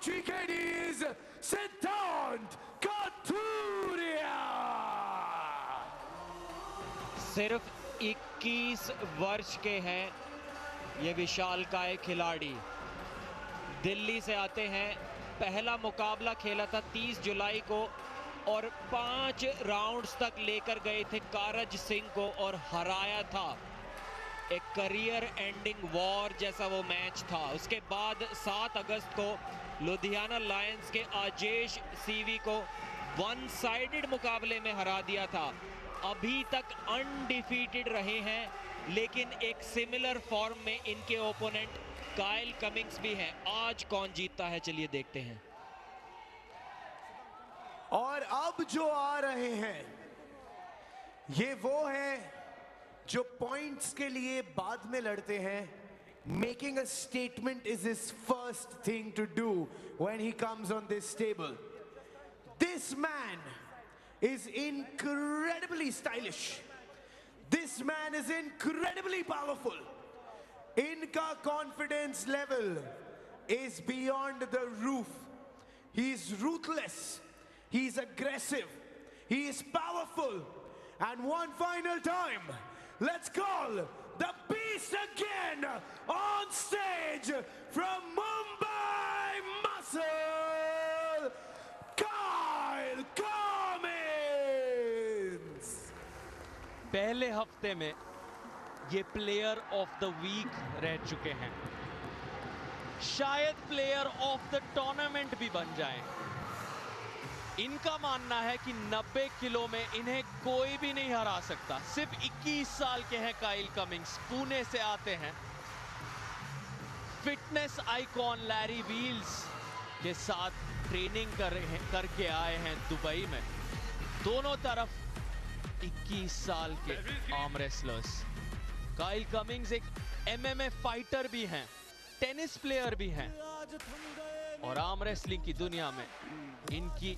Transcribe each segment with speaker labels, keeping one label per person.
Speaker 1: Kochikedi's Siddhant Kathuria।
Speaker 2: सिर्फ 21 वर्ष के हैं ये विशालकाय खिलाड़ी। दिल्ली से आते हैं, पहला मुकाबला खेला था 30 जुलाई को और 5 राउंड्स तक लेकर गए थे कारज सिंह को और हराया था। एक करियर एंडिंग वॉर जैसा वो मैच था। उसके बाद 7 अगस्त को लुधियाना लायंस के आजेश सीवी को वन साइडेड मुकाबले में हरा दिया था। अभी तक अनडिफीटेड रहे हैं, लेकिन एक सिमिलर फॉर्म में इनके ओपोनेंट काइल कमिंग्स भी हैं। आज कौन जीतता है, चलिए देखते हैं।
Speaker 1: और अब जो आ रहे हैं ये वो हैं जो पॉइंट्स के लिए बाद में लड़ते हैं। Making a statement is his first thing to do when he comes on this table. This man is incredibly stylish. This man is incredibly powerful. Inka confidence level is beyond the roof. He is ruthless. He is aggressive. He is powerful. And one final time, let's call the beast again on stage from Mumbai Muscle, Kyle Cummins।
Speaker 3: पहले हफ्ते में ये player of the week रह चुके हैं, शायद player of the tournament भी बन जाएं। इनका मानना है कि 90 किलो में इन्हें कोई भी नहीं हरा सकता। सिर्फ 21 साल के हैं काइल कमिंग्स, पुणे से आते हैं। फिटनेस आइकॉन लैरी व्हील्स के साथ ट्रेनिंग करके आए हैं दुबई में। दोनों तरफ 21 साल के आर्म रेसलर्स। काइल कमिंग्स एक MMA फाइटर भी हैं, टेनिस प्लेयर भी हैं और आर्म रेसलिंग की दुनिया में इनकी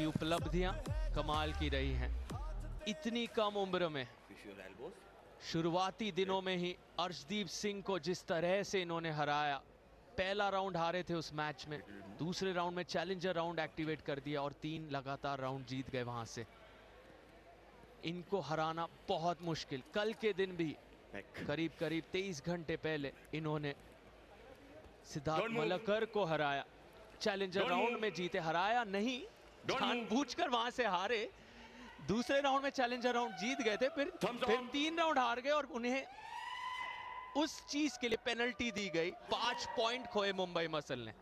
Speaker 3: उपलब्धियां कमाल की रही हैं। इतनी कम उम्र में शुरुआती दिनों में ही अर्शदीप सिंह को जिस तरह से इन्होंने हराया, पहला राउंड हारे थे उस मैच में, दूसरे राउंड में चैलेंजर राउंड एक्टिवेट कर दिया और 3 लगातार राउंड जीत गए वहां से। इनको हराना बहुत मुश्किल। कल के दिन भी करीब 23 घंटे पहले इन्होंने सिद्धार्थ मलकर को हराया, चैलेंजर राउंड में जीते। हराया नहीं, जानबूझकर वहां से हारे। दूसरे राउंड में चैलेंजर राउंड जीत गए थे, फिर 3 राउंड हार गए और उन्हें उस चीज के लिए पेनल्टी दी गई। 5 पॉइंट खोए मुंबई मसल ने।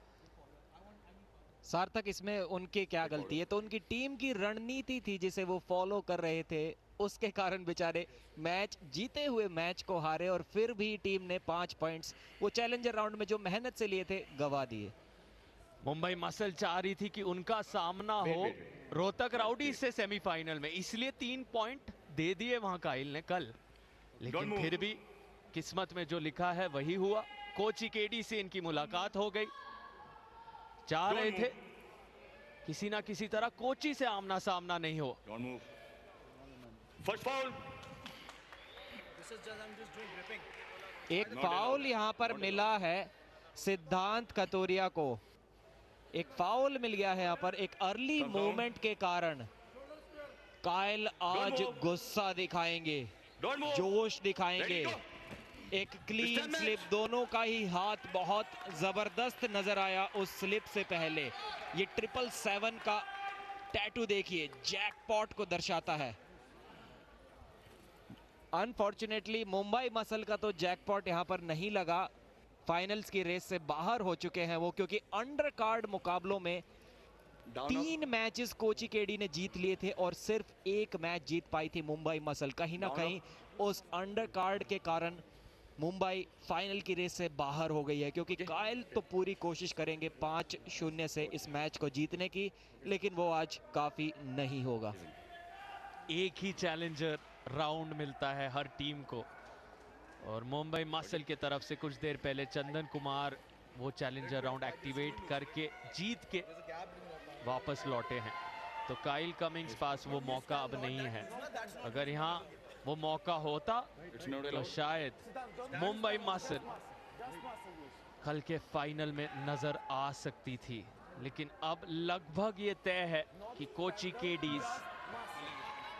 Speaker 2: सार्थक, इसमें उनकी क्या गलती है? तो उनकी टीम की रणनीति थी जिसे वो फॉलो कर रहे थे, उसके कारण बेचारे मैच जीते हुए मैच को हारे और फिर भी टीम ने 5 पॉइंट्स वो चैलेंजर राउंड में जो मेहनत से लिए थे गवा दिए।
Speaker 3: मुंबई मसल चाह रही थी कि उनका सामना हो रोहतक राउडी से सेमीफाइनल में, इसलिए 3 पॉइंट दे दिए वहां काइल ने कल। लेकिन फिर भी किस्मत में जो लिखा है वही हुआ। कोचिकेडी से इनकी मुलाकात हो गई। चाह रहे थे किसी ना किसी तरह कोची से आमना सामना नहीं हो।
Speaker 2: एक फाउल यहां पर मिला है सिद्धांत कतुरिया को। एक फाउल मिल गया है यहां पर एक अर्ली मूवमेंट के कारण। काइल आज गुस्सा दिखाएंगे, जोश दिखाएंगे। एक क्लीन स्लिप, दोनों का ही हाथ बहुत जबरदस्त नजर आया उस स्लिप से पहले। ये 777 का टैटू देखिए, जैकपॉट को दर्शाता है। अनफॉर्चुनेटली मुंबई मसल का तो जैकपॉट यहां पर नहीं लगा। फाइनल्स की रेस से बाहर हो चुके हैं वो, क्योंकि अंडर कार्ड मुकाबलों में 3 मैचेस कोचिकेडी ने जीत लिए थे और सिर्फ 1 मैच जीत पाई थी मुंबई मसल। कहीं ना कहीं उस अंडर कार्ड के कारण मुंबई फाइनल की रेस से बाहर हो गई है, क्योंकि काइल तो पूरी कोशिश करेंगे 5-0 से इस मैच को जीतने की, लेकिन वो आज काफी नहीं होगा।
Speaker 3: एक ही चैलेंजर राउंड मिलता है हर टीम को और मुंबई मसल की तरफ से कुछ देर पहले चंदन कुमार वो चैलेंजर राउंड एक्टिवेट करके जीत के वापस लौटे हैं। तो काइल कमिंग्स पास वो मौका अब नहीं है। अगर यहाँ वो मौका होता तो शायद मुंबई मसल कल के फाइनल में नजर आ सकती थी, लेकिन अब लगभग ये तय है कि कोची केडीज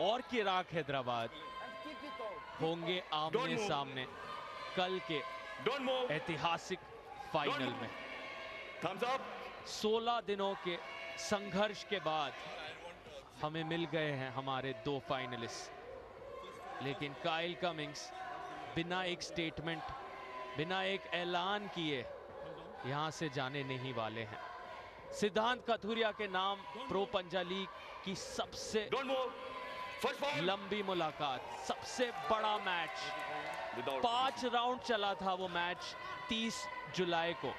Speaker 3: और किराक हैदराबाद होंगे आमने सामने कल के ऐतिहासिक फाइनल में। 16 दिनों के संघर्ष के बाद हमें मिल गए हैं हमारे 2 फाइनलिस्ट, लेकिन काइल कमिंस बिना एक स्टेटमेंट, बिना एक ऐलान किए यहां से जाने नहीं वाले हैं। सिद्धांत कथुरिया के नाम प्रो पंजा लीग की सबसे लंबी मुलाकात, सबसे बड़ा मैच, 5 राउंड चला था वो मैच 30 जुलाई को।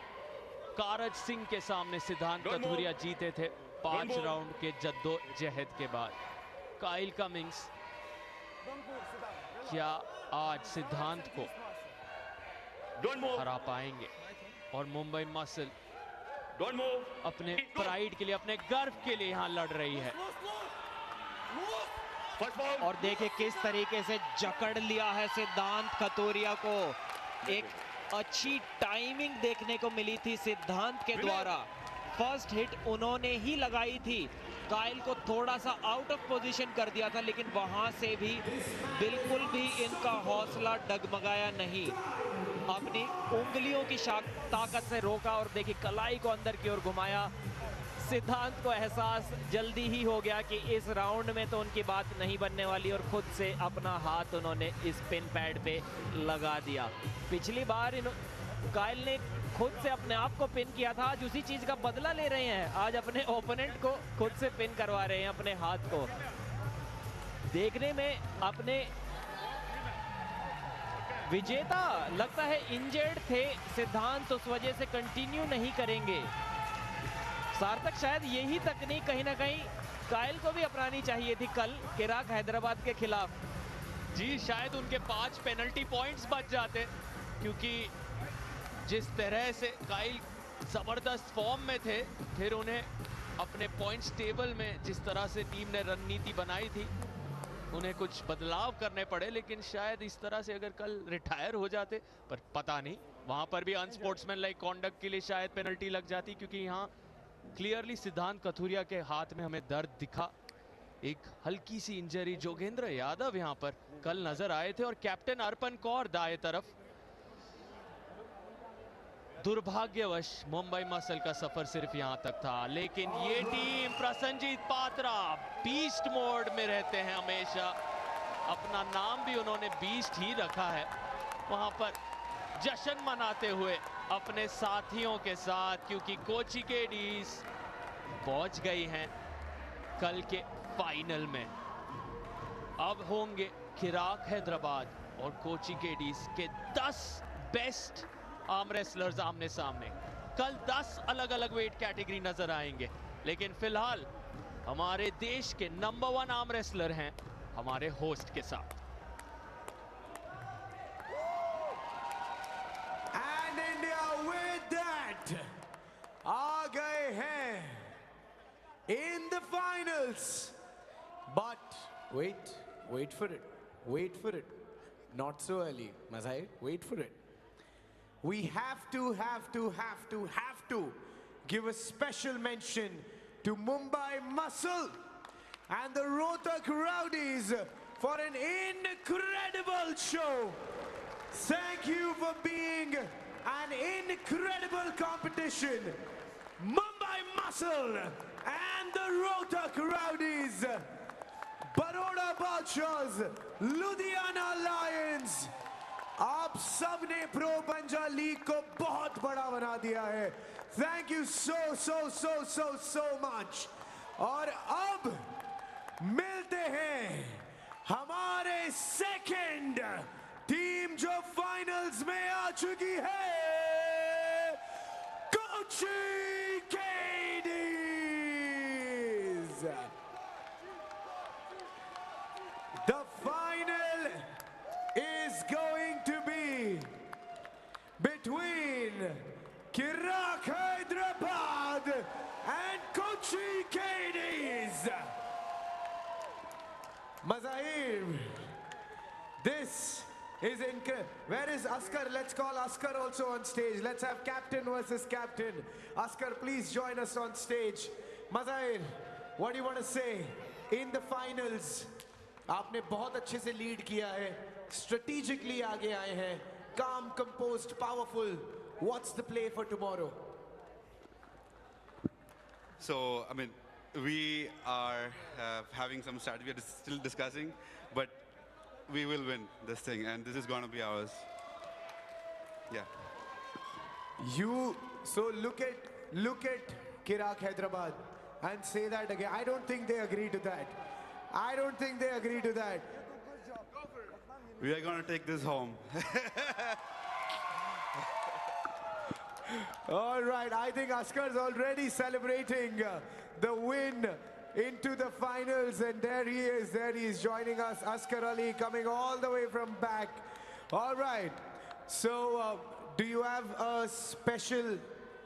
Speaker 3: कारज सिंह के सामने सिद्धांत कथुरिया जीते थे 5 राउंड के जद्दोजहद के बाद। काइल कमिंस क्या आज सिद्धांत को हरा पाएंगे और मुंबई मसल अपने प्राइड के लिए, अपने गर्व के लिए यहां लड़ रही है।
Speaker 2: और देखिए किस तरीके से जकड़ लिया है सिद्धांत कथुरिया को। एक अच्छी टाइमिंग देखने को मिली थी सिद्धांत के द्वारा। फर्स्ट हिट उन्होंने ही लगाई थी, काइल को थोड़ा सा आउट ऑफ पोजीशन कर दिया था, लेकिन वहां से भी बिल्कुल भी इनका हौसला डगमगाया नहीं। अपनी उंगलियों की ताकत से रोका और देखिए कलाई को अंदर की ओर घुमाया। सिद्धांत को एहसास जल्दी ही हो गया कि इस राउंड में तो उनकी बात नहीं बनने वाली और खुद से अपना हाथ उन्होंने इस पिन पैड पे लगा दिया। पिछली बार काइल ने खुद से अपने आप को पिन किया था, आज उसी चीज का बदला ले रहे हैं। आज अपने ओपोनेंट को खुद से पिन करवा रहे हैं अपने हाथ को। देखने में अपने विजेता लगता है इंजर्ड थे सिद्धांत, उस वजह से कंटिन्यू नहीं करेंगे। सार्थक शायद यही तकनीक कहीं ना कहीं काइल को भी अपनानी चाहिए थी कल किराक हैदराबाद के खिलाफ।
Speaker 3: जी, शायद उनके 5 पेनल्टी पॉइंट्स बच जाते, क्योंकि जिस तरह से काइल जबरदस्त फॉर्म में थे, फिर उन्हें अपने पॉइंट्स टेबल में जिस तरह से टीम ने रणनीति बनाई थी, उन्हें कुछ बदलाव करने पड़े। लेकिन शायद इस तरह से अगर कल रिटायर हो जाते, पर पता नहीं, वहां पर भी अनस्पोर्ट्समैन लाइक कॉन्डक्ट के लिए शायद पेनल्टी लग जाती, क्योंकि यहाँ क्लियरली सिद्धांत कथुरिया के हाथ में हमें दर्द दिखा। एक हल्की सी इंजरी। जोगेंद्र यादव यहां पर कल नजर आए थे और कैप्टन अर्पण कौर दाएं तरफ। दुर्भाग्यवश मुंबई मसल का सफर सिर्फ यहां तक था, लेकिन ये team Prasannajit Patra beast mode में रहते हैं हमेशा। अपना नाम भी उन्होंने बीस्ट ही रखा है। वहां पर जश्न मनाते हुए अपने साथियों के साथ, क्योंकि कोची केडीज पहुंच गई हैं कल के फाइनल में। अब होंगे किराक हैदराबाद और कोची केडीज के 10 बेस्ट आर्म रेसलर्स आमने सामने। कल 10 अलग अलग वेट कैटेगरी नजर आएंगे, लेकिन फिलहाल हमारे देश के नंबर 1 आर्म रेसलर हैं हमारे होस्ट के साथ।
Speaker 1: And India with that आ गए हैं in the finals. But wait for it. Not so early, Mazahir. Wait for it. We have to give a special mention to Mumbai Muscle and the Rohtak Rowdies for an incredible show. Thank you for being an incredible competition. Mumbai Muscle and the Rohtak Rowdies, Baroda Badshahs, Ludhiana Lions. आप सब ने pro पंजा league को बहुत बड़ा बना दिया है। Thank you so much. और अब मिलते हैं हमारे सेकंड टीम जो फाइनल्स में आ चुकी है, Kochi केडीज। The final is going to be between Kirak Hyderabad and Kochi Keys. Mazahir, this is where is Askar? Let's call Askar also on stage. Let's have captain versus captain. Askar, please join us on stage. Mazahir, what do you want to say? In the finals, आपने बहुत अच्छे से lead किया है. Strategically आगे आए हैं. Calm, composed, powerful. What's the play for tomorrow?
Speaker 4: So, I mean, we are having some strategy, we are still discussing, but we will win this thing, and this is going to be ours. Yeah.
Speaker 1: So look at Kirak Hyderabad and say that again. I don't think they agree to that. I don't think they agree to that.
Speaker 4: We are going to take this home.
Speaker 1: All right, I think Askar's already celebrating the win into the finals, and there he is joining us, Askar Ali, coming all the way from back. All right, so do you have a special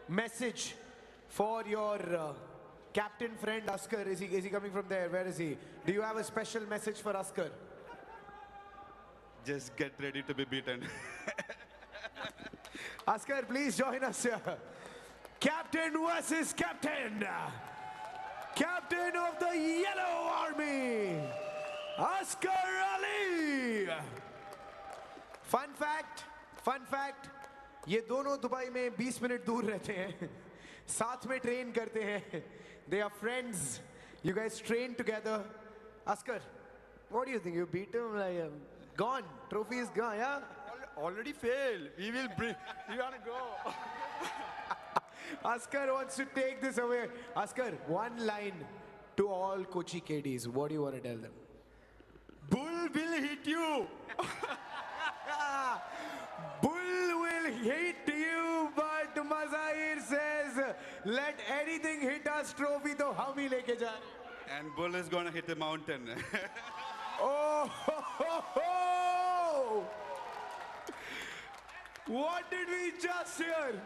Speaker 1: message for your captain friend Askar? Is he coming from there? Where is he? Do you have a special message for Askar?
Speaker 4: Just get ready to be beaten.
Speaker 1: Askar, please join us here. Captain versus captain. Captain of the Yellow Army, Askar Ali. Fun fact, ये दोनों Dubai में 20 minute दूर रहते हैं, साथ में train करते हैं. They are friends. You guys train together. Askar, what do you think? You beat him? Like, gone. Trophy is gone, yeah?
Speaker 5: Already failed. We will bring. You wanna go?
Speaker 1: Askar wants to take this away. Askar, one line to all Kochi KDs. What do you want to tell them?
Speaker 5: Bull will hit you.
Speaker 1: Bull will hit you, but Mazahir says, let anything hit us, trophy to hum hi leke jaye.
Speaker 4: And Bull is going to hit the mountain.
Speaker 1: Oh, ho, ho, ho. What did we just hear?